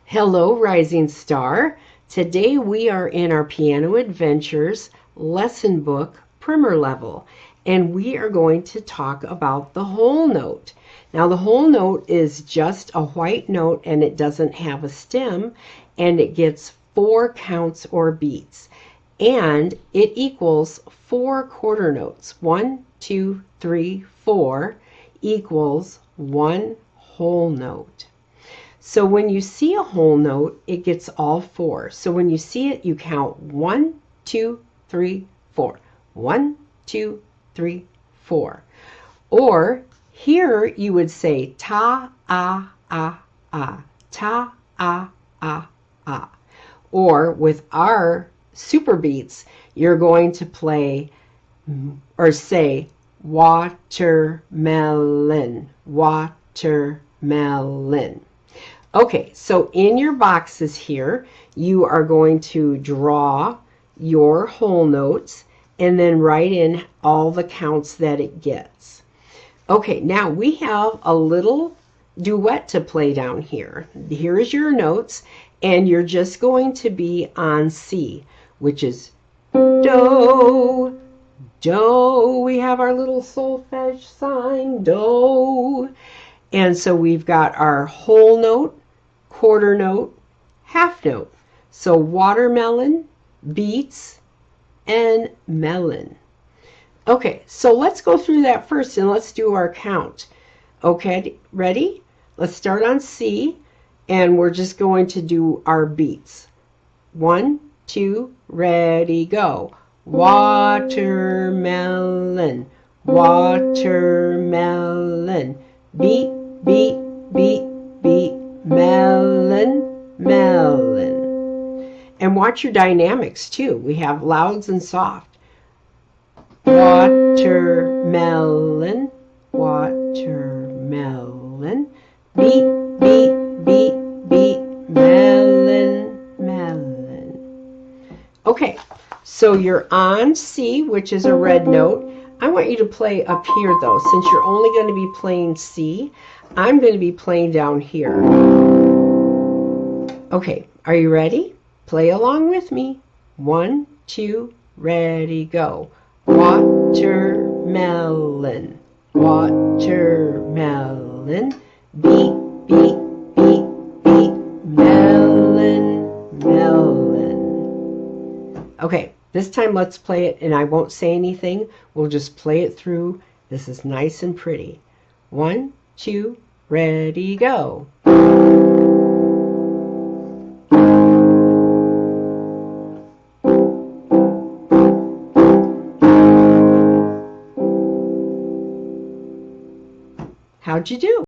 Hello, Rising Star. Today we are in our Piano Adventures lesson book primer level, and we are going to talk about the whole note. Now, the whole note is just a white note, and it doesn't have a stem, and it gets 4 counts or beats, and it equals 4 quarter notes. 1, 2, 3, 4 equals 1 whole note. So when you see a whole note, it gets all 4. So when you see it, you count 1, 2, 3, 4. 1, 2, 3, 4. Or here you would say ta, ah, ah, ah. Ta, ah, ah, ah. Or with our super beats, you're going to play or say watermelon, watermelon. Okay, so in your boxes here, you are going to draw your whole notes and then write in all the counts that it gets. Okay, now we have a little duet to play down here. Here's your notes, and you're just going to be on C, which is do, do. We have our little solfege sign, do. And so we've got our whole note, quarter note, half note. So watermelon, beets, and melon. Okay, so let's go through that first and let's do our count. Okay, ready? Let's start on C, and we're just going to do our beats. 1, 2, ready, go. Watermelon, watermelon, beet, beet, beet, beet, melon, melon. And watch your dynamics too. We have louds and soft. Watermelon, watermelon, beet, beet, beet, beet, melon, melon. Okay, so you're on C, which is a red note. I want you to play up here though, since you're only going to be playing C. I'm going to be playing down here. Okay, are you ready? Play along with me. 1, 2, ready, go. Watermelon, watermelon, beet, beet, beet, beet, melon, melon. Okay, this time let's play it, and I won't say anything. We'll just play it through. This is nice and pretty. 1, 2, ready, go. How'd you do?